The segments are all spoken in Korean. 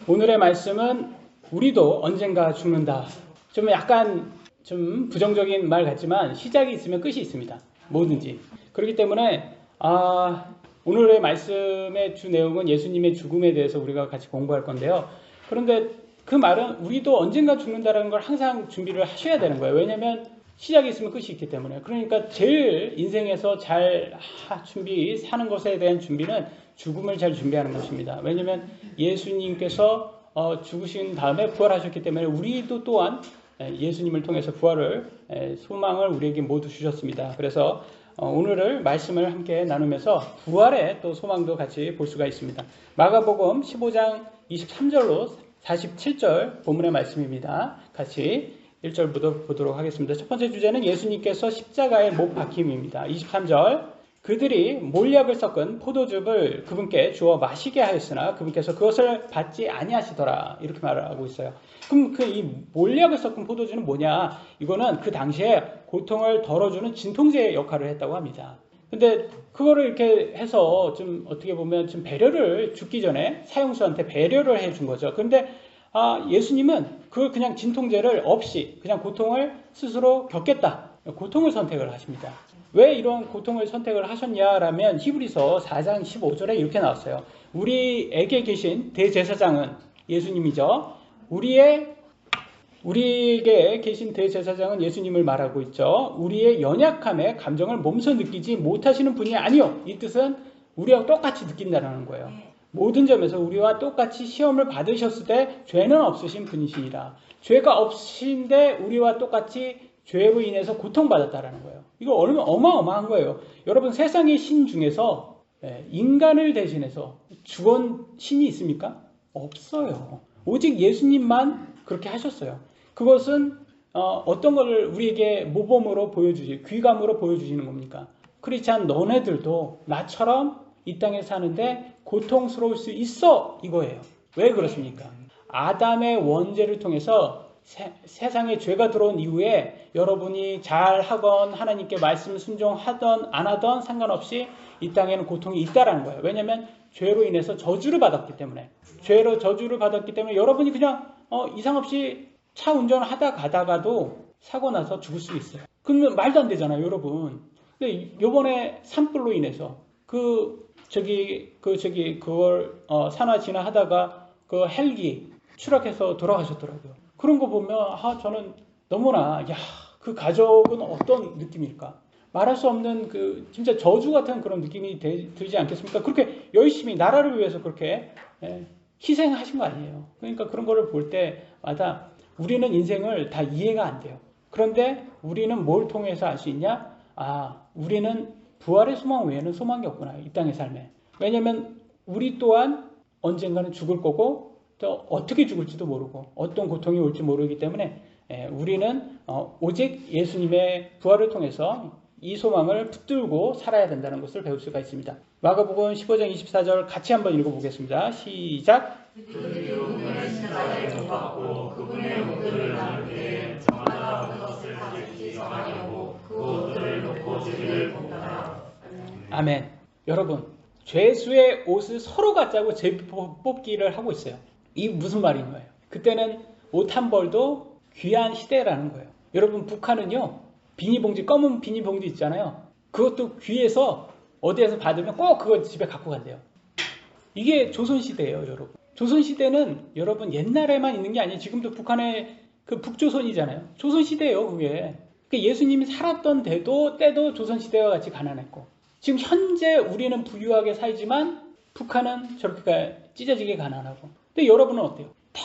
오늘의 말씀은 우리도 언젠가 죽는다. 좀 약간 좀 부정적인 말 같지만 시작이 있으면 끝이 있습니다. 뭐든지. 그렇기 때문에 오늘의 말씀의 주 내용은 예수님의 죽음에 대해서 우리가 같이 공부할 건데요. 그런데 그 말은 우리도 언젠가 죽는다는 걸 항상 준비를 하셔야 되는 거예요. 왜냐하면 시작이 있으면 끝이 있기 때문에. 그러니까 제일 인생에서 잘 사는 것에 대한 준비는 죽음을 잘 준비하는 것입니다. 왜냐하면 예수님께서 죽으신 다음에 부활하셨기 때문에 우리도 또한 예수님을 통해서 부활을 소망을 우리에게 모두 주셨습니다. 그래서 오늘을 말씀을 함께 나누면서 부활의 또 소망도 같이 볼 수가 있습니다. 마가복음 15장 23절로 47절 본문의 말씀입니다. 같이 1절부터 보도록 하겠습니다. 첫 번째 주제는 예수님께서 십자가에 못 박힘입니다. 23절 그들이 몰약을 섞은 포도즙을 그분께 주어 마시게 하였으나 그분께서 그것을 받지 아니하시더라. 이렇게 말을 하고 있어요. 그럼 이 몰약을 섞은 포도즙은 뭐냐? 이거는 그 당시에 고통을 덜어주는 진통제 역할을 했다고 합니다. 근데 그거를 이렇게 해서 좀 어떻게 보면 좀 배려를 죽기 전에 사형수한테 배려를 해준 거죠. 그런데 예수님은 그걸 그냥 진통제를 없이 그냥 고통을 스스로 겪겠다. 고통을 선택을 하십니다. 왜 이런 고통을 선택을 하셨냐라면 히브리서 4장 15절에 이렇게 나왔어요. 우리에게 계신 대제사장은 예수님이죠. 우리에게 계신 대제사장은 예수님을 말하고 있죠. 우리의 연약함에 감정을 몸소 느끼지 못하시는 분이 아니요. 이 뜻은 우리와 똑같이 느낀다는 거예요. 모든 점에서 우리와 똑같이 시험을 받으셨을 때 죄는 없으신 분이시니라. 죄가 없으신데 우리와 똑같이 죄로 인해서 고통받았다라는 거예요. 이거 얼마나 어마어마한 거예요. 여러분 세상의 신 중에서 인간을 대신해서 죽은 신이 있습니까? 없어요. 오직 예수님만 그렇게 하셨어요. 그것은 어떤 것을 우리에게 모범으로 귀감으로 보여주시는 겁니까? 크리스찬 너네들도 나처럼 이 땅에 사는데 고통스러울 수 있어 이거예요. 왜 그렇습니까? 아담의 원죄를 통해서 세상에 죄가 들어온 이후에 여러분이 잘하건 하나님께 말씀 순종하던 안 하던 상관없이 이 땅에는 고통이 있다라는 거예요. 왜냐하면 죄로 인해서 저주를 받았기 때문에 여러분이 그냥 이상 없이 차 운전하다 가다가도 사고 나서 죽을 수 있어요. 그러면 말도 안 되잖아요, 여러분. 근데 요번에 산불로 인해서 그걸 산화 진화하다가 그 헬기 추락해서 돌아가셨더라고요. 그런 거 보면 저는 너무나 그 가족은 어떤 느낌일까? 말할 수 없는 그 진짜 저주 같은 그런 느낌이 들지 않겠습니까? 그렇게 열심히 나라를 위해서 그렇게 희생하신 거 아니에요. 그러니까 그런 거를 볼 때마다 우리는 인생을 다 이해가 안 돼요. 그런데 우리는 뭘 통해서 알 수 있냐? 우리는 부활의 소망 외에는 소망이 없구나. 이 땅의 삶에. 왜냐하면 우리 또한 언젠가는 죽을 거고 또 어떻게 죽을지도 모르고 어떤 고통이 올지 모르기 때문에 우리는 오직 예수님의 부활을 통해서 이 소망을 붙들고 살아야 된다는 것을 배울 수가 있습니다. 마가복음 15장 24절 같이 한번 읽어보겠습니다. 시작. 그들이 그분의 십자가에 못 박고 그분의 옷들을 나눌 때에 저마다 어느 것을 가질지 정하려고 그 옷들을 놓고 제비를 뽑더라. 아멘. 여러분, 죄수의 옷을 서로 갖자고 제비 뽑기를 하고 있어요. 이 무슨 말인 거예요? 그때는 옷 한 벌도 귀한 시대라는 거예요. 여러분 북한은요 비닐봉지 검은 비닐봉지 있잖아요. 그것도 귀해서 어디에서 받으면 꼭 그거 집에 갖고 간대요. 이게 조선시대예요, 여러분. 조선시대는 여러분 옛날에만 있는 게 아니에요. 지금도 북한의 그 북조선이잖아요. 조선시대예요, 그게. 그러니까 예수님이 살았던 때도 조선시대와 같이 가난했고 지금 현재 우리는 부유하게 살지만 북한은 저렇게 찢어지게 가난하고. 근데 여러분은 어때요? 딱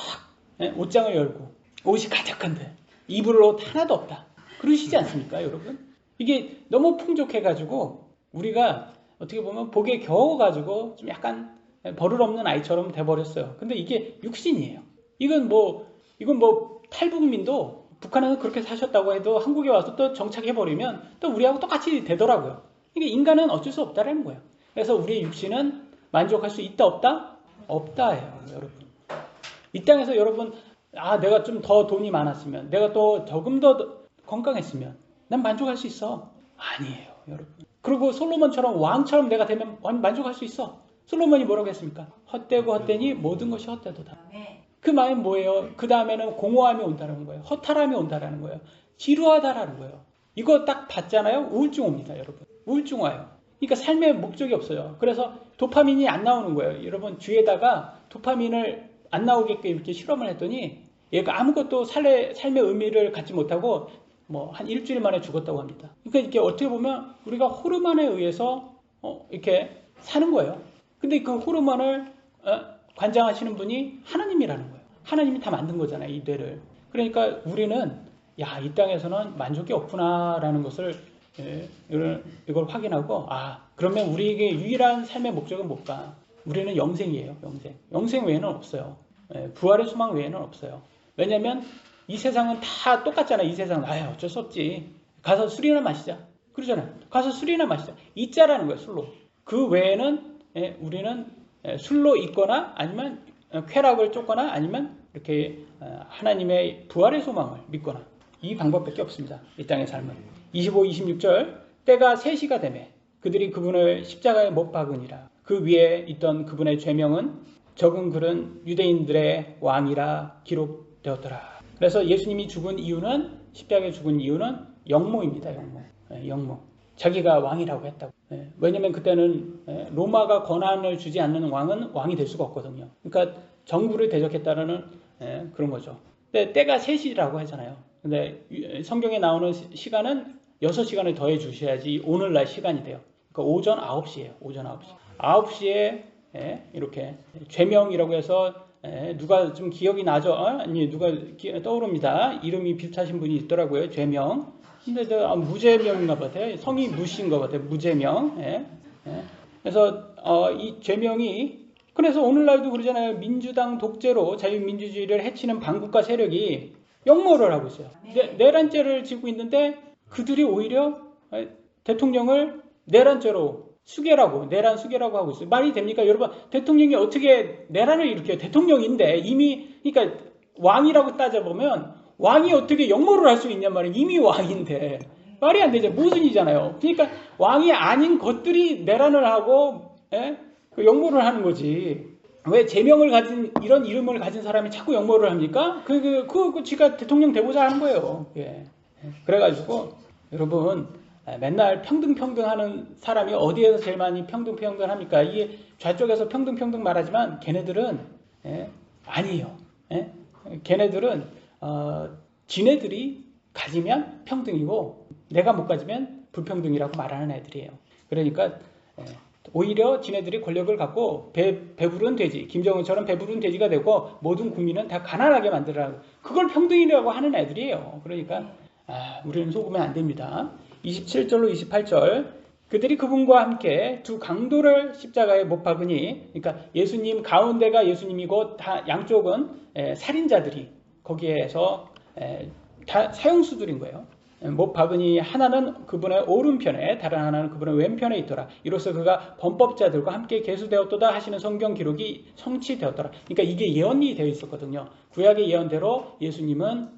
옷장을 열고 옷이 가득한데 입을 옷 하나도 없다. 그러시지 않습니까, 여러분? 이게 너무 풍족해가지고 우리가 어떻게 보면 복에 겨워가지고 좀 약간 버릇없는 아이처럼 돼버렸어요. 근데 이게 육신이에요. 이건 뭐 탈북민도 북한에서 그렇게 사셨다고 해도 한국에 와서 또 정착해버리면 또 우리하고 똑같이 되더라고요. 이게 인간은 어쩔 수 없다라는 거예요. 그래서 우리의 육신은 만족할 수 있다 없다? 없다예요, 여러분. 이 땅에서 여러분 내가 좀 더 돈이 많았으면 내가 또 조금 더 건강했으면 난 만족할 수 있어. 아니에요, 여러분. 그리고 솔로몬처럼 왕처럼 내가 되면 만족할 수 있어. 솔로몬이 뭐라고 했습니까? 헛되고 헛되니 모든 것이 헛되도다. 아멘. 그 마음이 뭐예요? 그 다음에는 공허함이 온다는 거예요. 허탈함이 온다는 거예요. 지루하다라는 거예요. 이거 딱 봤잖아요. 우울증 옵니다, 여러분. 우울증 와요. 그러니까 삶에 목적이 없어요. 그래서 도파민이 안 나오는 거예요. 여러분 주위에다가 도파민을 안 나오게끔 이렇게 실험을 했더니 얘가 아무것도 삶의 의미를 갖지 못하고 뭐 한 일주일 만에 죽었다고 합니다. 그러니까 이게 어떻게 보면 우리가 호르몬에 의해서 이렇게 사는 거예요. 근데 그 호르몬을 관장하시는 분이 하나님이라는 거예요. 하나님이 다 만든 거잖아요, 이 뇌를. 그러니까 우리는 이 땅에서는 만족이 없구나라는 것을 이걸 확인하고 그러면 우리에게 유일한 삶의 목적은 뭘까? 우리는 영생이에요. 영생 외에는 없어요. 부활의 소망 외에는 없어요. 왜냐하면 이 세상은 다 똑같잖아요. 이 세상은 어쩔 수 없지. 가서 술이나 마시자. 그러잖아요. 가서 술이나 마시자. 이자라는 거예요. 술로. 그 외에는 우리는 술로 있거나 아니면 쾌락을 쫓거나 아니면 이렇게 하나님의 부활의 소망을 믿거나 이 방법밖에 없습니다. 이 땅의 삶은. 25, 26절 때가 3시가 되매 그들이 그분을 십자가에 못 박으니라. 그 위에 있던 그분의 죄명은 적은 글은 유대인들의 왕이라 기록되었더라. 그래서 예수님이 죽은 이유는 십자가에 죽은 이유는 영모입니다. 영모. 자기가 왕이라고 했다고. 왜냐하면 그때는 로마가 권한을 주지 않는 왕은 왕이 될 수가 없거든요. 그러니까 정부를 대적했다는 그런 거죠. 근데 때가 3시라고 하잖아요. 근데 성경에 나오는 시간은 6시간을 더해 주셔야지 오늘날 시간이 돼요. 그러니까 오전 9시예요. 오전 9시. 9시에 이렇게 죄명이라고 해서 누가 좀 기억이 나죠? 아니 누가 떠오릅니다. 이름이 비슷하신 분이 있더라고요. 죄명. 근데 무죄명인가 같아요. 성이 무시인 것 같아요. 무죄명. 그래서 이 죄명이 그래서 오늘날도 그러잖아요. 민주당 독재로 자유민주주의를 해치는 반국가 세력이 역모를 하고 있어요. 내란죄를 지고 있는데 그들이 오히려 대통령을 내란 수계라고 하고 있어요. 말이 됩니까? 여러분, 대통령이 어떻게 내란을 일으켜요? 대통령인데 이미, 그러니까 왕이라고 따져보면 왕이 어떻게 역모를 할 수 있냔 말이에요. 이미 왕인데. 말이 안 되죠. 모순이잖아요. 그러니까 왕이 아닌 것들이 내란을 하고 그 역모를 하는 거지. 왜 제명을 가진 이런 이름을 가진 사람이 자꾸 역모를 합니까? 지가 대통령 되고자 하는 거예요. 그래가지고 여러분 맨날 평등 하는 사람이 어디에서 제일 많이 평등 합니까? 이게 좌쪽에서 평등 말하지만 걔네들은 아니에요. 걔네들은 지네들이 가지면 평등이고 내가 못 가지면 불평등이라고 말하는 애들이에요. 그러니까 오히려 지네들이 권력을 갖고 배부른 돼지, 김정은처럼 배부른 돼지가 되고 모든 국민은 다 가난하게 만들라고 그걸 평등이라고 하는 애들이에요. 그러니까 우리는 속으면 안 됩니다. 27절로 28절 그들이 그분과 함께 두 강도를 십자가에 못 박으니 그러니까 예수님 가운데가 예수님이고 다 양쪽은 살인자들이 거기에서 다 사형수들인 거예요. 못 박으니 하나는 그분의 오른편에 다른 하나는 그분의 왼편에 있더라. 이로써 그가 범법자들과 함께 계수되었도다 하시는 성경 기록이 성취되었더라. 그러니까 이게 예언이 되어 있었거든요. 구약의 예언대로 예수님은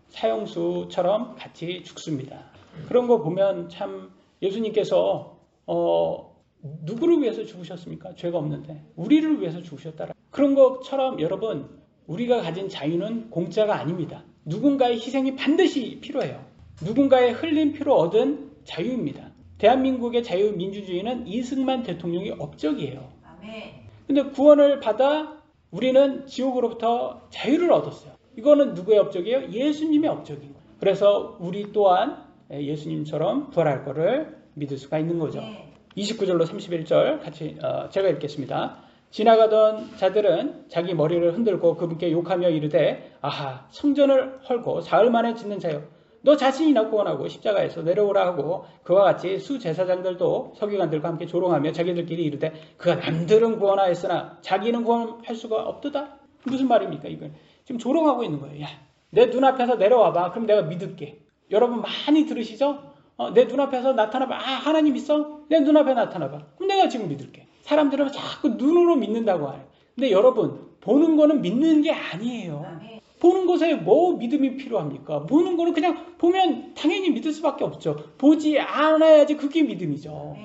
사형수처럼 같이 죽습니다. 그런 거 보면 참 예수님께서 누구를 위해서 죽으셨습니까? 죄가 없는데 우리를 위해서 죽으셨다라. 그런 것처럼 여러분 우리가 가진 자유는 공짜가 아닙니다. 누군가의 희생이 반드시 필요해요. 누군가의 흘린 피로 얻은 자유입니다. 대한민국의 자유민주주의는 이승만 대통령이 업적이에요. 근데 구원을 받아 우리는 지옥으로부터 자유를 얻었어요. 이거는 누구의 업적이에요? 예수님의 업적이에요. 그래서 우리 또한 예수님처럼 부활할 거를 믿을 수가 있는 거죠. 29절로 31절 같이 제가 읽겠습니다. 지나가던 자들은 자기 머리를 흔들고 그분께 욕하며 이르되 아하 성전을 헐고 사흘 만에 짓는 자여 너 자신이나 구원하고 십자가에서 내려오라 하고 그와 같이 수제사장들도 서기관들과 함께 조롱하며 자기들끼리 이르되 그가 남들은 구원하였으나 자기는 구원할 수가 없도다. 무슨 말입니까 이건? 지금 조롱하고 있는 거예요. 야, 내 눈앞에서 내려와봐. 그럼 내가 믿을게. 여러분 많이 들으시죠? 내 눈앞에서 나타나봐. 하나님 있어? 내 눈앞에 나타나봐. 그럼 내가 지금 믿을게. 사람들은 자꾸 눈으로 믿는다고 해요. 근데 여러분 보는 거는 믿는 게 아니에요. 보는 것에 뭐 믿음이 필요합니까? 보는 거는 그냥 보면 당연히 믿을 수밖에 없죠. 보지 않아야지 그게 믿음이죠.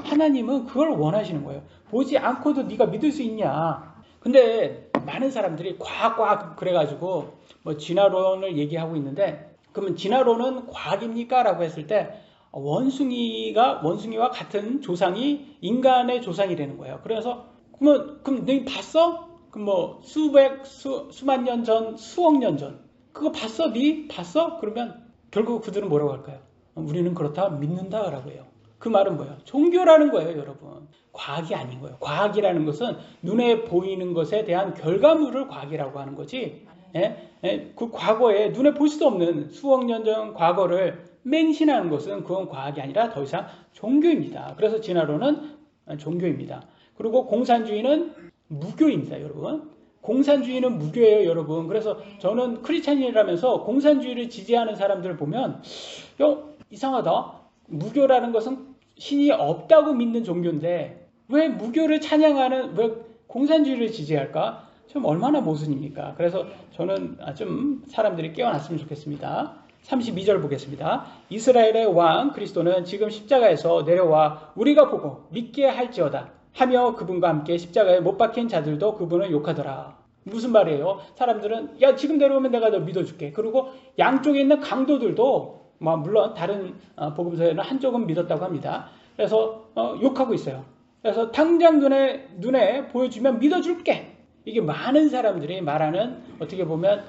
하나님은 그걸 원하시는 거예요. 보지 않고도 네가 믿을 수 있냐. 근데 많은 사람들이 과학 그래가지고 뭐 진화론을 얘기하고 있는데, 그러면 진화론은 과학입니까? 라고 했을 때 원숭이와 같은 조상이 인간의 조상이 되는 거예요. 그래서 그럼 너 봤어? 그럼 뭐 수만 년 전, 수억 년 전 그거 봤어? 네 봤어? 그러면 결국 그들은 뭐라고 할까요? 우리는 그렇다 믿는다라고 해요. 그 말은 뭐예요? 종교라는 거예요, 여러분. 과학이 아닌 거예요. 과학이라는 것은 눈에 보이는 것에 대한 결과물을 과학이라고 하는 거지. 그 과거에 눈에 볼 수도 없는 수억 년 전 과거를 맹신하는 것은 그건 과학이 아니라 더 이상 종교입니다. 그래서 진화론은 종교입니다. 그리고 공산주의는 무교입니다, 여러분. 공산주의는 무교예요, 여러분. 그래서 저는 크리스찬이라면서 공산주의를 지지하는 사람들을 보면 이상하다. 무교라는 것은 신이 없다고 믿는 종교인데 왜 무교를 찬양하는, 왜 공산주의를 지지할까? 좀 얼마나 모순입니까? 그래서 저는 좀 사람들이 깨어났으면 좋겠습니다. 32절 보겠습니다. 이스라엘의 왕 그리스도는 지금 십자가에서 내려와 우리가 보고 믿게 할지어다 하며 그분과 함께 십자가에 못 박힌 자들도 그분을 욕하더라. 무슨 말이에요? 사람들은 야 지금 내려오면 내가 너 믿어줄게. 그리고 양쪽에 있는 강도들도 물론 다른 복음서에는 한쪽은 믿었다고 합니다. 그래서 욕하고 있어요. 그래서 당장 눈에 보여주면 믿어줄게. 이게 많은 사람들이 말하는 어떻게 보면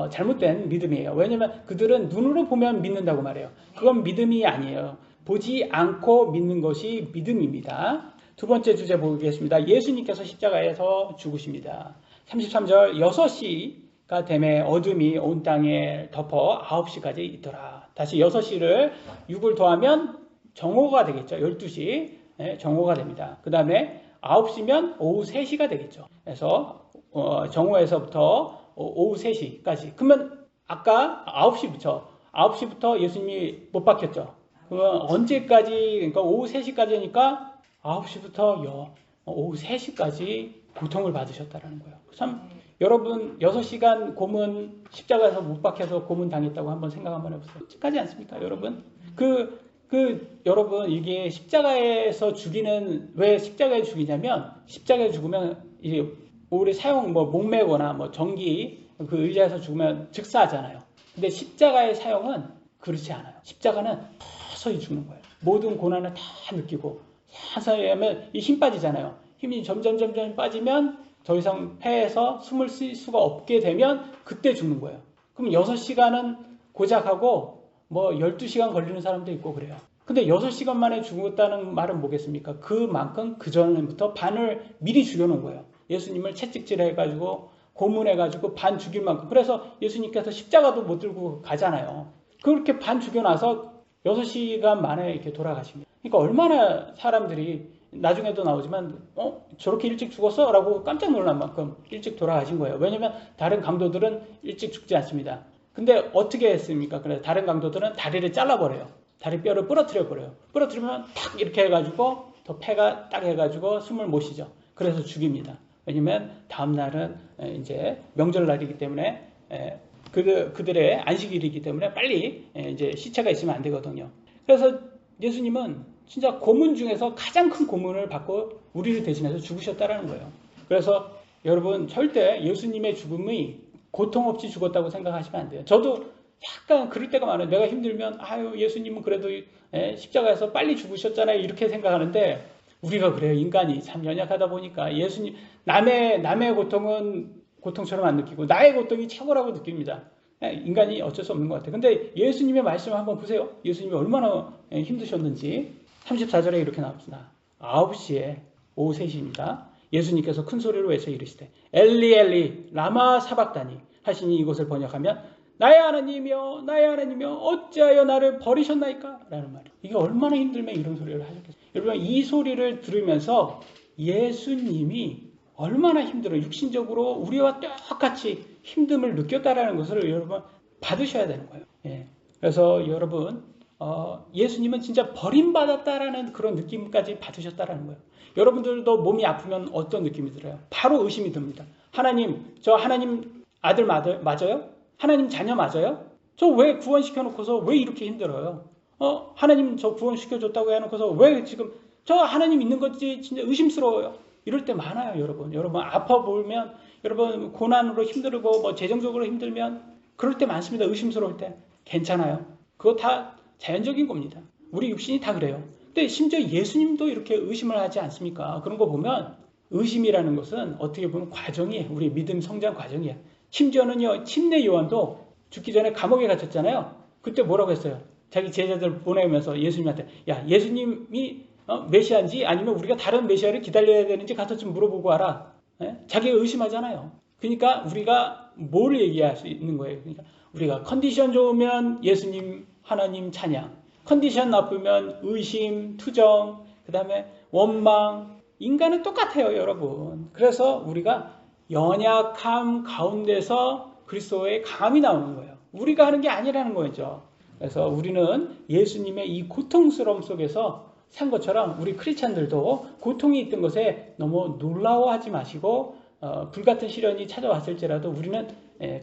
잘못된 믿음이에요. 왜냐하면 그들은 눈으로 보면 믿는다고 말해요. 그건 믿음이 아니에요. 보지 않고 믿는 것이 믿음입니다. 두 번째 주제 보겠습니다. 예수님께서 십자가에서 죽으십니다. 33절 6시가 되매 어둠이 온 땅에 덮어 9시까지 있더라. 다시 6시를 6을 더하면 정오가 되겠죠. 12시 정오가 됩니다. 그 다음에 9시면 오후 3시가 되겠죠. 그래서 정오에서부터 오후 3시까지. 그러면 아까 9시부터 예수님이 못 박혔죠. 그러면 언제까지, 그러니까 오후 3시까지니까 9시부터 오후 3시까지 고통을 받으셨다는 거예요. 참 여러분 6시간 고문, 십자가에서 못 박혀서 고문 당했다고 한번 생각 한번 해보세요. 끔찍하지 않습니까, 여러분? 여러분 이게 십자가에서 죽이는, 왜 십자가에 죽이냐면 십자가에 죽으면 이제 오래 목매거나 전기 그 의자에서 죽으면 즉사하잖아요. 근데 십자가의 사용은 그렇지 않아요. 십자가는 서서히 죽는 거예요. 모든 고난을 다 느끼고 서서히 하면 이 힘 빠지잖아요. 힘이 점점 빠지면 더 이상 폐에서 숨을 쉴 수가 없게 되면 그때 죽는 거예요. 그럼 6시간은 고작하고 12시간 걸리는 사람도 있고 그래요. 근데 6시간 만에 죽었다는 말은 뭐겠습니까? 그만큼 그전부터 반을 미리 죽여놓은 거예요. 예수님을 채찍질 해가지고 고문해가지고 반 죽일 만큼. 그래서 예수님께서 십자가도 못 들고 가잖아요. 그렇게 반 죽여놔서 6시간 만에 이렇게 돌아가십니다. 그러니까 얼마나 사람들이 나중에도 나오지만 저렇게 일찍 죽었어? 라고 깜짝 놀란 만큼 일찍 돌아가신 거예요. 왜냐면 다른 강도들은 일찍 죽지 않습니다. 근데 어떻게 했습니까? 그래서 다른 강도들은 다리를 잘라버려요. 다리 뼈를 부러뜨려버려요. 부러뜨리면 탁 이렇게 해가지고 더 폐가 딱 해가지고 숨을 못 쉬죠. 그래서 죽입니다. 왜냐면 다음날은 이제 명절날이기 때문에 그들의 안식일이기 때문에 빨리 이제 시체가 있으면 안 되거든요. 그래서 예수님은 진짜 고문 중에서 가장 큰 고문을 받고 우리를 대신해서 죽으셨다라는 거예요. 그래서 여러분 절대 예수님의 죽음이 고통 없이 죽었다고 생각하시면 안 돼요. 저도 약간 그럴 때가 많아요. 내가 힘들면 예수님은 그래도 십자가에서 빨리 죽으셨잖아요. 이렇게 생각하는데 우리가 그래요. 인간이 참 연약하다 보니까 예수님 남의 고통은 고통처럼 안 느끼고 나의 고통이 최고라고 느낍니다. 인간이 어쩔 수 없는 것 같아요. 근데 예수님의 말씀을 한번 보세요. 예수님이 얼마나 힘드셨는지. 34절에 이렇게 나옵니다. 9시에 오후 3시입니다. 예수님께서 큰 소리로 외쳐 이르시되 엘리 엘리 라마 사박다니 하시니 이것을 번역하면 나의 하나님이여 어찌하여 나를 버리셨나이까? 라는 말이에요. 이게 얼마나 힘들면 이런 소리를 하셨겠어요. 여러분 이 소리를 들으면서 예수님이 얼마나 힘들어요. 육신적으로 우리와 똑같이 힘듦을 느꼈다라는 것을 여러분 받으셔야 되는 거예요. 그래서 여러분 예수님은 진짜 버림받았다라는 그런 느낌까지 받으셨다라는 거예요. 여러분들도 몸이 아프면 어떤 느낌이 들어요? 바로 의심이 듭니다. 하나님, 저 하나님 아들 맞아요? 하나님 자녀 맞아요? 저 왜 구원시켜놓고서 왜 이렇게 힘들어요? 하나님 저 구원시켜줬다고 해놓고서 왜 지금 저 하나님 있는 건지 진짜 의심스러워요. 이럴 때 많아요, 여러분. 여러분 아파 보면, 여러분 고난으로 힘들고 뭐 재정적으로 힘들면 그럴 때 많습니다. 의심스러울 때. 괜찮아요. 그거 다 자연적인 겁니다. 우리 육신이 다 그래요. 근데 심지어 예수님도 이렇게 의심을 하지 않습니까? 그런 거 보면 의심이라는 것은 어떻게 보면 과정이에요. 우리 믿음 성장 과정이에요. 심지어는요, 침례 요한도 죽기 전에 감옥에 gat혔잖아요. 그때 뭐라고 했어요? 자기 제자들 보내면서 예수님한테, 야, 예수님이 메시아인지 아니면 우리가 다른 메시아를 기다려야 되는지 가서 좀 물어보고 와라. 예? 자기가 의심하잖아요. 그러니까 우리가 뭘 얘기할 수 있는 거예요? 그러니까 우리가 컨디션 좋으면 예수님, 하나님 찬양, 컨디션 나쁘면 의심, 투정, 그 다음에 원망. 인간은 똑같아요, 여러분. 그래서 우리가 연약함 가운데서 그리스도의 강함이 나오는 거예요. 우리가 하는 게 아니라는 거죠. 그래서 우리는 예수님의 이 고통스러움 속에서 산 것처럼 우리 크리스찬들도 고통이 있던 것에 너무 놀라워하지 마시고 불같은 시련이 찾아왔을지라도 우리는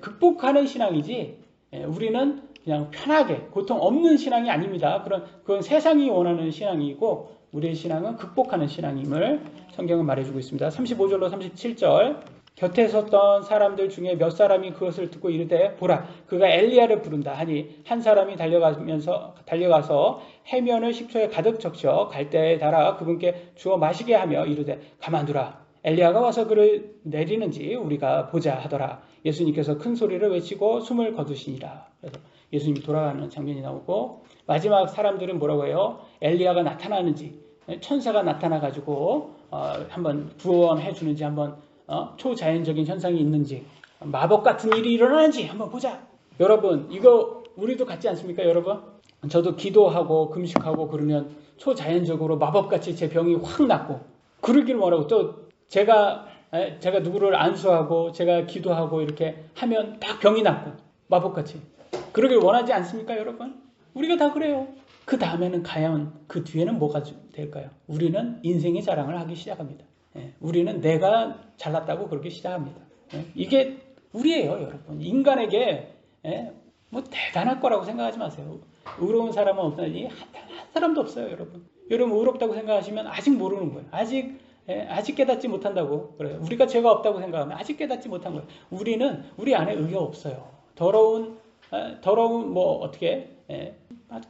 극복하는 신앙이지, 우리는 그냥 편하게 고통 없는 신앙이 아닙니다. 그건 세상이 원하는 신앙이고 우리의 신앙은 극복하는 신앙임을 성경은 말해주고 있습니다. 35절로 37절. 곁에 섰던 사람들 중에 몇 사람이 그것을 듣고 이르되 보라 그가 엘리야를 부른다 하니 한 사람이 달려가서 해면을 식초에 가득 적셔 갈대에 달아 그분께 주어 마시게 하며 이르되 가만두라 엘리야가 와서 그를 내리는지 우리가 보자 하더라. 예수님께서 큰 소리를 외치고 숨을 거두시니라. 그래서 예수님이 돌아가는 장면이 나오고 마지막 사람들은 뭐라고 해요? 엘리야가 나타나는지 천사가 나타나가지고 한번 구원해 주는지 한번 초자연적인 현상이 있는지 마법 같은 일이 일어나는지 한번 보자. 여러분 이거 우리도 같지 않습니까? 여러분 저도 기도하고 금식하고 그러면 초자연적으로 마법같이 제 병이 확 낫고 그러길 원하고 또 제가 누구를 안수하고 제가 기도하고 이렇게 하면 딱 병이 낫고 마법같이 그러길 원하지 않습니까? 여러분 우리가 다 그래요. 그 다음에는 과연 그 뒤에는 뭐가 될까요? 우리는 인생의 자랑을 하기 시작합니다. 우리는 내가 잘났다고 그렇게 시작합니다. 이게 우리예요, 여러분. 인간에게 뭐 대단할 거라고 생각하지 마세요. 의로운 사람은 없다니 한 사람도 없어요, 여러분. 여러분 의롭다고 생각하시면 아직 모르는 거예요. 아직 깨닫지 못한다고 그래요. 우리가 죄가 없다고 생각하면 아직 깨닫지 못한 거예요. 우리는 우리 안에 의가 없어요. 더러운 뭐 어떻게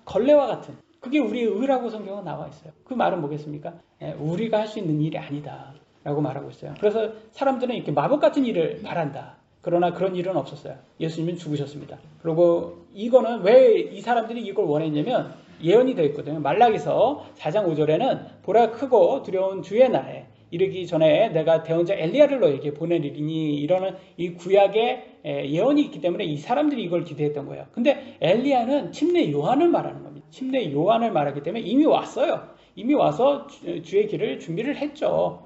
걸레와 같은 그게 우리의 의라고 성경은 나와 있어요. 그 말은 뭐겠습니까? 우리가 할 수 있는 일이 아니다 라고 말하고 있어요. 그래서 사람들은 이렇게 마법 같은 일을 바란다. 그러나 그런 일은 없었어요. 예수님은 죽으셨습니다. 그리고 이거는 왜 이 사람들이 이걸 원했냐면 예언이 되어 있거든요. 말라기서 4장 5절에는 보라 크고 두려운 주의 날에 이르기 전에 내가 대언자 엘리야를 너에게 보내리니 이러는 이 구약의 예언이 있기 때문에 이 사람들이 이걸 기대했던 거예요. 근데 엘리야는 침례 요한을 말하는 겁니다. 침례 요한을 말하기 때문에 이미 왔어요. 이미 와서 주의 길을 준비를 했죠.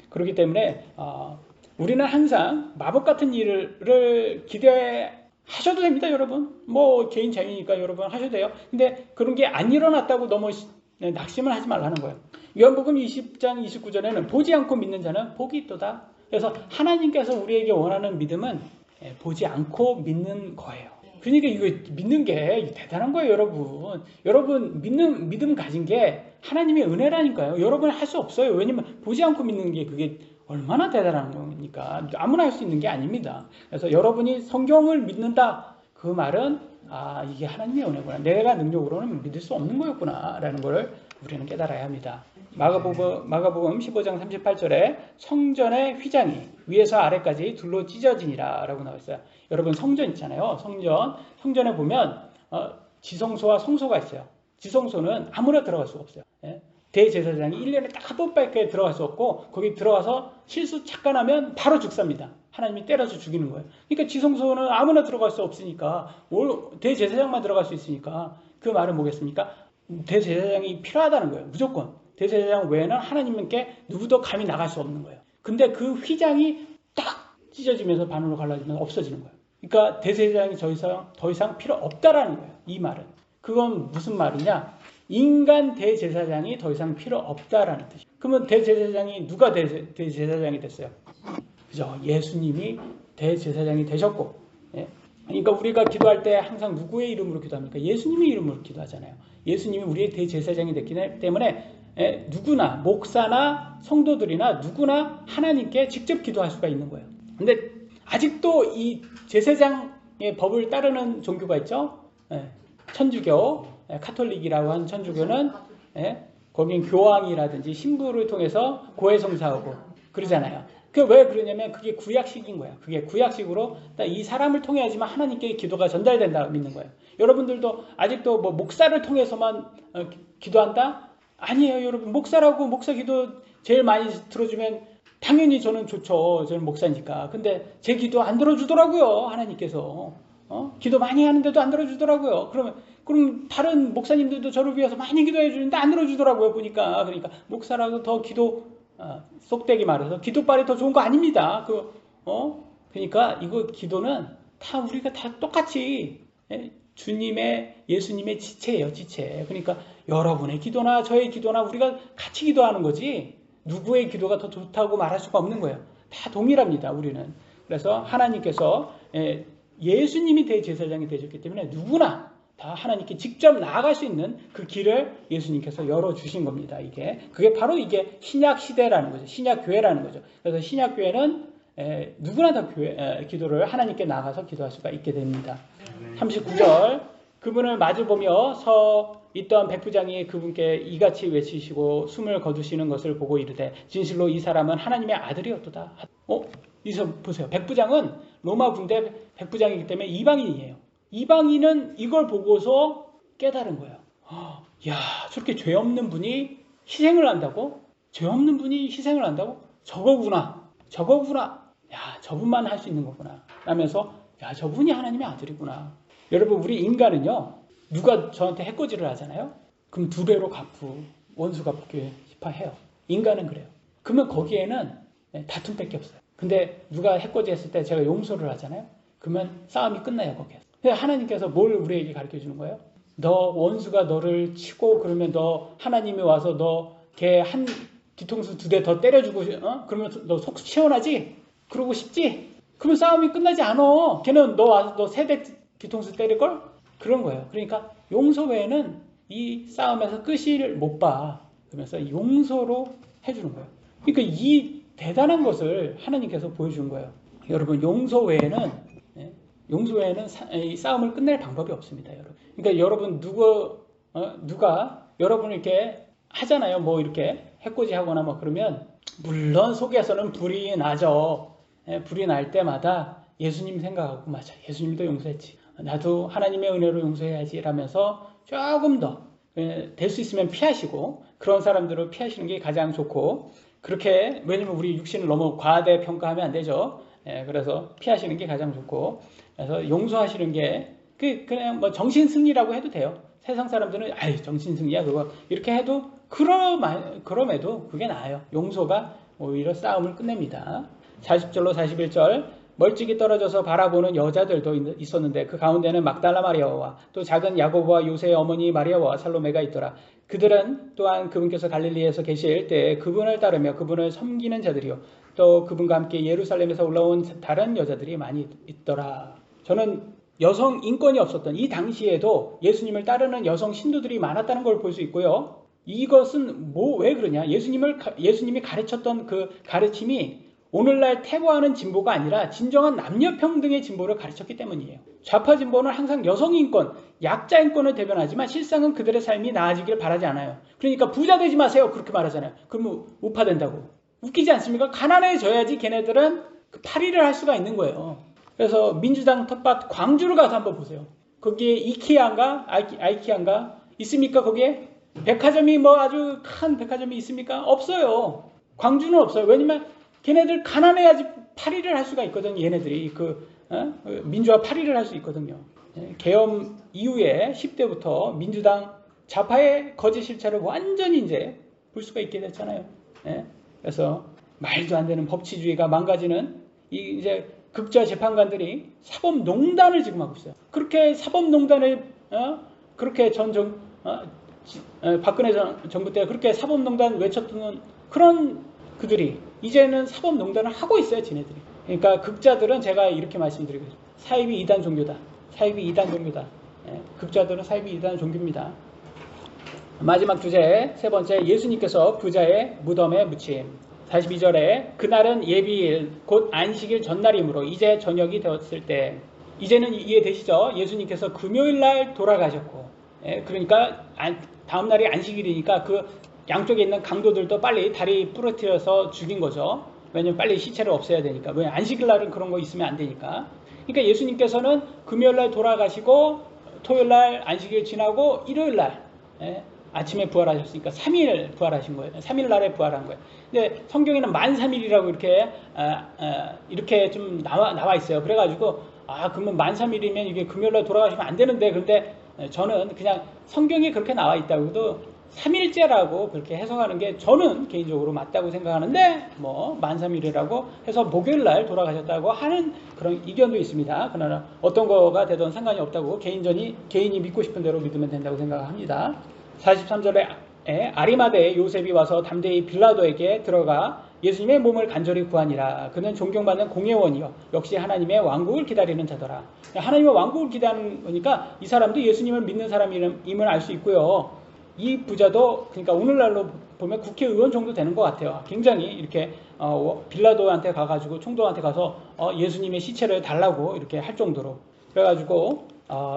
그렇기 때문에 우리는 항상 마법 같은 일을 기대하셔도 됩니다, 여러분. 뭐 개인 자유니까 여러분 하셔도 돼요. 근데 그런 게 안 일어났다고 너무 낙심을 하지 말라는 거예요. 요한복음 20장 29절에는 보지 않고 믿는 자는 복이 있도다. 그래서 하나님께서 우리에게 원하는 믿음은 보지 않고 믿는 거예요. 그러니까 이거 믿는 게 대단한 거예요, 여러분. 여러분 믿음 가진 게 하나님의 은혜라니까요. 여러분은 할 수 없어요. 왜냐면 보지 않고 믿는 게 그게 얼마나 대단한 거니까 아무나 할 수 있는 게 아닙니다. 그래서 여러분이 성경을 믿는다. 그 말은 이게 하나님의 은혜구나. 내가 능력으로는 믿을 수 없는 거였구나 라는 걸 우리는 깨달아야 합니다. 마가복음 15장 38절에 성전의 휘장이 위에서 아래까지 둘로 찢어지니라 라고 나와 있어요. 여러분 성전 있잖아요. 성전에 보면 지성소와 성소가 있어요. 지성소는 아무나 들어갈 수가 없어요. 대제사장이 1년에 딱 한 번밖에 들어갈 수 없고 거기 들어가서 실수 착각하면 바로 죽습니다. 하나님이 때려서 죽이는 거예요. 그러니까 지성소는 아무나 들어갈 수 없으니까 대제사장만 들어갈 수 있으니까 그 말은 뭐겠습니까? 대제사장이 필요하다는 거예요. 무조건. 대제사장 외에는 하나님께 누구도 감히 나갈 수 없는 거예요. 근데 그 휘장이 딱 찢어지면서 반으로 갈라지면서 없어지는 거예요. 그러니까 대제사장이 더 이상 필요 없다라는 거예요. 이 말은. 그건 무슨 말이냐? 인간 대제사장이 더 이상 필요 없다라는 뜻이에요. 그러면 대제사장이 누가 대제사장이 됐어요? 그죠? 예수님이 대제사장이 되셨고, 그러니까 우리가 기도할 때 항상 누구의 이름으로 기도합니까? 예수님의 이름으로 기도하잖아요. 예수님이 우리의 대제사장이 됐기 때문에 누구나 목사나 성도들이나 누구나 하나님께 직접 기도할 수가 있는 거예요. 근데 아직도 이 제사장의 법을 따르는 종교가 있죠. 천주교, 카톨릭이라고 하는 천주교는 거긴 교황이라든지 신부를 통해서 고해성사하고 그러잖아요. 그 왜 그러냐면 그게 구약식인 거야. 그게 구약식으로 이 사람을 통해야지만 하나님께 기도가 전달된다 믿는 거예요. 여러분들도 아직도 뭐 목사를 통해서만 기도한다? 아니에요, 여러분. 목사라고 목사 기도 제일 많이 들어주면 당연히 저는 좋죠. 저는 목사니까. 근데 제 기도 안 들어주더라고요, 하나님께서. 기도 많이 하는데도 안 들어주더라고요. 그럼 다른 목사님들도 저를 위해서 많이 기도해 주는데 안 들어주더라고요, 보니까. 그러니까 목사라고 더 기도 속되게 말해서 기도빨이 더 좋은 거 아닙니다. 그러니까 이거 기도는 다 우리가 다 똑같이 예수님의 지체예요, 지체. 그러니까 여러분의 기도나 저의 기도나 우리가 같이 기도하는 거지 누구의 기도가 더 좋다고 말할 수가 없는 거예요. 다 동일합니다, 우리는. 그래서 하나님께서 예수님이 대제사장이 되셨기 때문에 누구나 다 하나님께 직접 나아갈 수 있는 그 길을 예수님께서 열어주신 겁니다. 그게 바로 이게 신약 시대라는 거죠. 신약 교회라는 거죠. 그래서 신약 교회는 누구나 다 기도를 하나님께 나가서 기도할 수가 있게 됩니다. 39절 그분을 마주보며 서 있던 백부장이 그분께 이같이 외치시고 숨을 거두시는 것을 보고 이르되 진실로 이 사람은 하나님의 아들이었도다. 여기서 보세요. 백부장은 로마 군대 백부장이기 때문에 이방인이에요. 이방인은 이걸 보고서 깨달은 거예요. 야, 저렇게 죄 없는 분이 희생을 한다고? 죄 없는 분이 희생을 한다고? 저거구나. 야, 저분만 할 수 있는 거구나. 라면서 야, 저분이 하나님의 아들이구나. 여러분, 우리 인간은요. 누가 저한테 해코지를 하잖아요. 그럼 2배로 원수 갚게 해요. 인간은 그래요. 그러면 거기에는 다툼밖에 없어요. 근데 누가 해코지 했을 때 제가 용서를 하잖아요. 그러면 싸움이 끝나요, 거기에서. 하나님께서 뭘 우리에게 가르쳐 주는 거예요? 너 원수가 너를 치고 그러면 너 하나님이 와서 너 걔 한 뒤통수 2대 더 때려주고 그러면 너 속 시원하지? 그러고 싶지? 그러면 싸움이 끝나지 않아. 걔는 너 와서 너 3대 뒤통수 때릴걸? 그런 거예요. 그러니까 용서 외에는 이 싸움에서 끝을 못 봐. 그러면서 용서로 해주는 거예요. 그러니까 이 대단한 것을 하나님께서 보여준 거예요. 여러분 용서 외에는 이 싸움을 끝낼 방법이 없습니다, 여러분. 그러니까 여러분 누가 여러분을 이렇게 하잖아요. 뭐 이렇게 해코지하거나 뭐 그러면 물론 속에서는 불이 나죠. 불이 날 때마다 예수님 생각하고 맞아. 예수님도 용서했지. 나도 하나님의 은혜로 용서해야지 라면서 조금 더 될 수 있으면 피하시고 그런 사람들을 피하시는 게 가장 좋고 그렇게 왜냐면 우리 육신을 너무 과대평가하면 안 되죠. 그래서 피하시는 게 가장 좋고 그래서 용서하시는 게 그냥 뭐 정신승리라고 해도 돼요. 세상 사람들은 아이 정신승리야 그거 이렇게 해도 그럼에도 그게 나아요. 용서가 오히려 싸움을 끝냅니다. 40절로 41절 멀찍이 떨어져서 바라보는 여자들도 있었는데 그 가운데는 막달라 마리아와 또 작은 야고보와 요새의 어머니 마리아와 살로메가 있더라. 그들은 또한 그분께서 갈릴리에서 계실 때 그분을 따르며 그분을 섬기는 자들이요 또 그분과 함께 예루살렘에서 올라온 다른 여자들이 많이 있더라. 저는 여성 인권이 없었던 이 당시에도 예수님을 따르는 여성 신도들이 많았다는 걸 볼 수 있고요. 이것은 왜 그러냐? 예수님이 가르쳤던 그 가르침이 오늘날 태보하는 진보가 아니라 진정한 남녀평등의 진보를 가르쳤기 때문이에요. 좌파 진보는 항상 여성 인권, 약자 인권을 대변하지만 실상은 그들의 삶이 나아지길 바라지 않아요. 그러니까 부자 되지 마세요. 그렇게 말하잖아요. 그러면 우파된다고. 웃기지 않습니까? 가난해져야지 걔네들은 그 파리를 할 수가 있는 거예요. 그래서 민주당 텃밭 광주를 가서 한번 보세요. 거기에 아이키아인가 있습니까? 거기에 백화점이 뭐 아주 큰 백화점이 있습니까? 없어요. 광주는 없어요. 왜냐면 걔네들 가난해야지 파리를 할 수가 있거든요. 얘네들이 민주화 파리를 할 수 있거든요. 계엄 이후에 10대부터 민주당 좌파의 거짓 실체를 완전히 이제 볼 수가 있게 됐잖아요. 그래서 말도 안 되는 법치주의가 망가지는 이제 극좌 재판관들이 사법농단을 지금 하고 있어요. 그렇게 사법농단을 그렇게 박근혜 정부 때 그렇게 사법농단 외쳤던 그런 그들이 이제는 사법농단을 하고 있어요, 지네들이. 그러니까 극자들은 제가 이렇게 말씀드리고 있습니다. 사이비 2단 종교다. 사이비 2단 종교다. 극자들은 사이비 2단 종교입니다. 마지막 주제 세 번째, 예수님께서 부자의 무덤에 묻힘. 42절에 그날은 예비일 곧 안식일 전날이므로 이제 저녁이 되었을 때, 이제는 이해되시죠? 예수님께서 금요일날 돌아가셨고, 그러니까 다음날이 안식일이니까 그 양쪽에 있는 강도들도 빨리 다리 부러뜨려서 죽인 거죠. 왜냐면 빨리 시체를 없애야 되니까. 왜 안식일날은 그런 거 있으면 안 되니까. 그러니까 예수님께서는 금요일날 돌아가시고 토요일날 안식일 지나고 일요일날 아침에 부활하셨으니까 3일 부활하신 거예요. 3일 날에 부활한 거예요. 근데 성경에는 만 3일이라고 이렇게 좀 나와 있어요. 그래가지고 그러면 만 3일이면 이게 금요일날 돌아가시면 안 되는데, 그런데 저는 그냥 성경에 그렇게 나와 있다고도 3일째라고 그렇게 해석하는 게 저는 개인적으로 맞다고 생각하는데, 뭐 만 3일이라고 해서 목요일날 돌아가셨다고 하는 그런 이견도 있습니다. 그러나 어떤 거가 되든 상관이 없다고 개인이 믿고 싶은 대로 믿으면 된다고 생각합니다. 43절에 아리마대의 요셉이 와서 담대히 빌라도에게 들어가 예수님의 몸을 간절히 구하니라. 그는 존경받는 공회원이요 역시 하나님의 왕국을 기다리는 자더라. 하나님의 왕국을 기다리는 거니까 이 사람도 예수님을 믿는 사람임을 알 수 있고요. 이 부자도 그러니까 오늘날로 보면 국회의원 정도 되는 것 같아요. 굉장히 이렇게 빌라도한테 가가지고 총독한테 가서 예수님의 시체를 달라고 이렇게 할 정도로, 그래가지고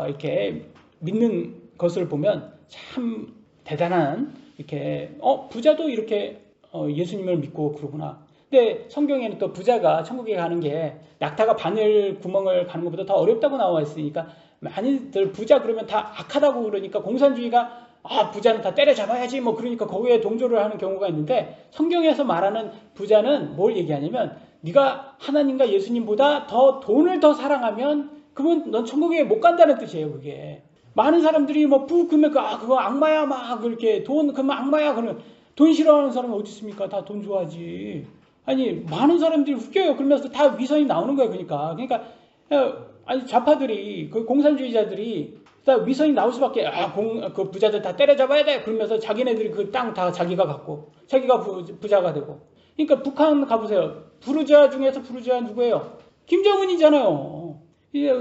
이렇게 믿는 것을 보면 참 대단한, 이렇게 부자도 이렇게 예수님을 믿고 그러구나. 근데 성경에는 또 부자가 천국에 가는 게 낙타가 바늘 구멍을 가는 것보다 더 어렵다고 나와 있으니까, 많이들 부자 그러면 다 악하다고 그러니까 공산주의가 부자는 다 때려잡아야지 뭐 그러니까 거기에 동조를 하는 경우가 있는데, 성경에서 말하는 부자는 뭘 얘기하냐면, 네가 하나님과 예수님보다 더 돈을 더 사랑하면 그러면 넌 천국에 못 간다는 뜻이에요. 그게 많은 사람들이 뭐 그러면 그거 악마야 막 그렇게 그러면 악마야 그러면 돈 싫어하는 사람은 어디 있습니까? 다 돈 좋아하지. 아니 많은 사람들이 웃겨요. 그러면서 다 위선이 나오는 거예요. 그러니까 아니 좌파들이 그 공산주의자들이 다 위선이 나올 수밖에. 그 부자들 다 때려잡아야 돼. 그러면서 자기네들이 그 땅 다 자기가 갖고 자기가 부자가 되고. 그러니까 북한 가보세요. 부르주아 중에서 부르주아 누구예요? 김정은이잖아요.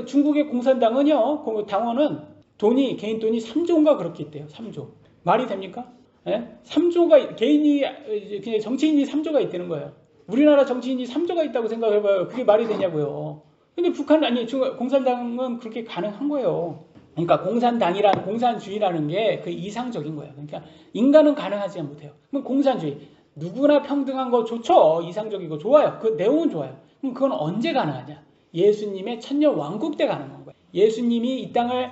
중국의 공산당은요, 그 당원은 개인 돈이 3조인가 그렇게 있대요. 3조. 말이 됩니까? 3조가 그냥 정치인이 3조가 있다는 거예요. 우리나라 정치인이 3조가 있다고 생각해봐요. 그게 말이 되냐고요. 근데 공산당은 그렇게 가능한 거예요. 그러니까 공산주의라는 게 그 이상적인 거예요. 그러니까 인간은 가능하지 못해요. 그럼 공산주의. 누구나 평등한 거 좋죠. 이상적이고 좋아요. 그 내용은 좋아요. 그럼 그건 언제 가능하냐? 예수님의 천년 왕국 때 가능한 거예요. 예수님이 이 땅을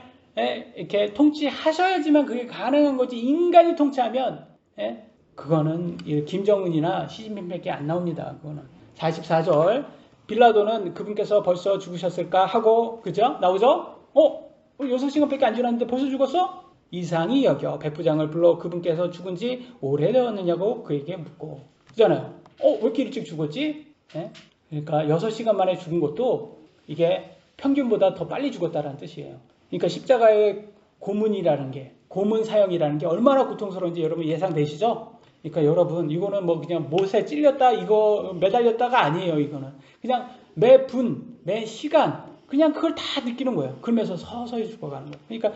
이렇게 통치하셔야지만 그게 가능한 거지. 인간이 통치하면 그거는 김정은이나 시진핑밖에 안 나옵니다. 그거는. 44절 빌라도는 그분께서 벌써 죽으셨을까 하고, 그죠? 나오죠? 6시간밖에 안 지났는데 벌써 죽었어? 이상히 여겨 백부장을 불러 그분께서 죽은 지 오래되었느냐고 그에게 묻고. 그잖아요. 왜 이렇게 일찍 죽었지? 그러니까 6시간 만에 죽은 것도 이게 평균보다 더 빨리 죽었다는 뜻이에요. 그러니까 십자가의 고문 사형이라는 게 얼마나 고통스러운지 여러분 예상되시죠? 그러니까 여러분 이거는 뭐 그냥 못에 찔렸다 이거 매달렸다가 아니에요. 이거는 그냥 매 분, 매 시간 그냥 그걸 다 느끼는 거예요. 그러면서 서서히 죽어가는 거예요. 그러니까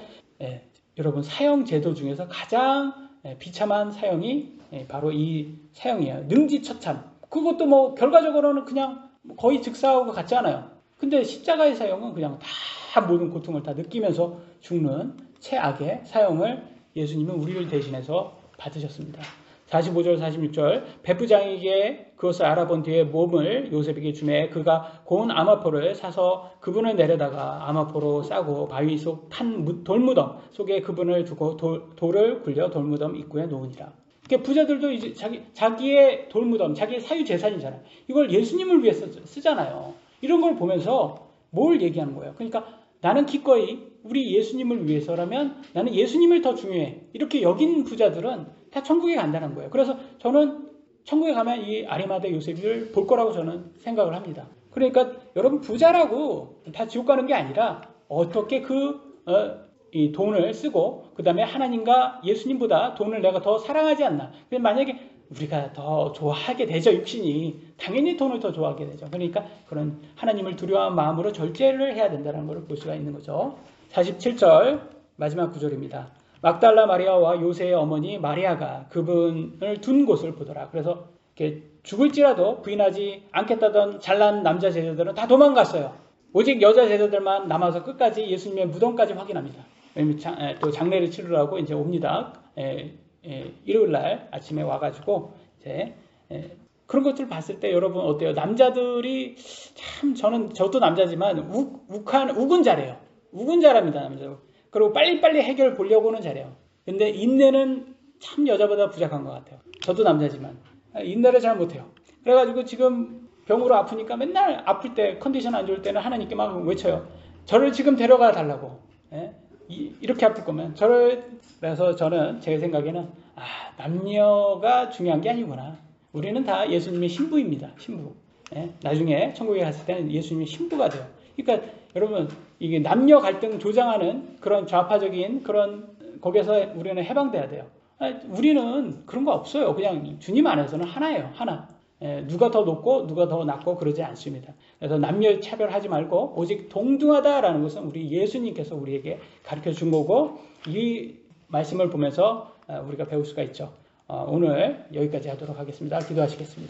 여러분 사형 제도 중에서 가장 비참한 사형이 바로 이 사형이에요. 능지처참. 그것도 뭐 결과적으로는 그냥 거의 즉사하고 같지 않아요. 근데 십자가의 사형은 그냥 다 모든 고통을 다 느끼면서 죽는 최악의 사형을 예수님은 우리를 대신해서 받으셨습니다. 45절 46절 백부장에게 그것을 알아본 뒤에 몸을 요셉에게 주매 그가 고운 아마포를 사서 그분을 내려다가 아마포로 싸고 바위 속 탄 돌무덤 속에 그분을 두고 돌을 굴려 돌무덤 입구에 놓으니라. 그러니까 부자들도 이제 자기의 돌무덤, 자기의 사유재산이잖아요. 이걸 예수님을 위해서 쓰잖아요. 이런 걸 보면서 뭘 얘기하는 거예요? 그러니까 나는 기꺼이 우리 예수님을 위해서라면 나는 예수님을 더 중요해. 이렇게 여긴 부자들은 다 천국에 간다는 거예요. 그래서 저는 천국에 가면 이 아리마대 요셉을 볼 거라고 저는 생각을 합니다. 그러니까 여러분 부자라고 다 지옥 가는 게 아니라 어떻게 이 돈을 쓰고 그 다음에 하나님과 예수님보다 돈을 내가 더 사랑하지 않나. 만약에 우리가 더 좋아하게 되죠. 육신이. 당연히 돈을 더 좋아하게 되죠. 그러니까 그런 하나님을 두려워하는 마음으로 절제를 해야 된다는 것을 볼 수가 있는 거죠. 47절 마지막 구절입니다. 막달라 마리아와 요새의 어머니 마리아가 그분을 둔 곳을 보더라. 그래서 이렇게 죽을지라도 부인하지 않겠다던 잘난 남자 제자들은 다 도망갔어요. 오직 여자 제자들만 남아서 끝까지 예수님의 무덤까지 확인합니다. 왜냐면 또 장례를 치르라고 이제 옵니다. 일요일 날 아침에 와가지고 이제 그런 것들 봤을 때 여러분 어때요? 남자들이 참 저도 남자지만 욱은 잘해요. 욱은 잘합니다, 남자. 그리고 빨리빨리 해결 보려고는 잘해요. 근데 인내는 참 여자보다 부족한 것 같아요. 저도 남자지만 인내를 잘 못해요. 그래가지고 지금 병으로 아프니까 맨날 아플 때 컨디션 안 좋을 때는 하나님께 막 외쳐요. 저를 지금 데려가 달라고. 이렇게 아플 거면 그래서 저는 제 생각에는 남녀가 중요한 게 아니구나. 우리는 다 예수님의 신부입니다. 신부. 나중에 천국에 갔을 때는 예수님의 신부가 돼요. 그러니까 여러분 이게 남녀 갈등 조장하는 그런 좌파적인 그런 거기서 우리는 해방돼야 돼요. 우리는 그런 거 없어요. 그냥 주님 안에서는 하나예요. 하나. 누가 더 높고 누가 더 낮고 그러지 않습니다. 그래서 남녀 차별하지 말고 오직 동등하다라는 것은 우리 예수님께서 우리에게 가르쳐 준 거고 이 말씀을 보면서 우리가 배울 수가 있죠. 오늘 여기까지 하도록 하겠습니다. 기도하시겠습니다.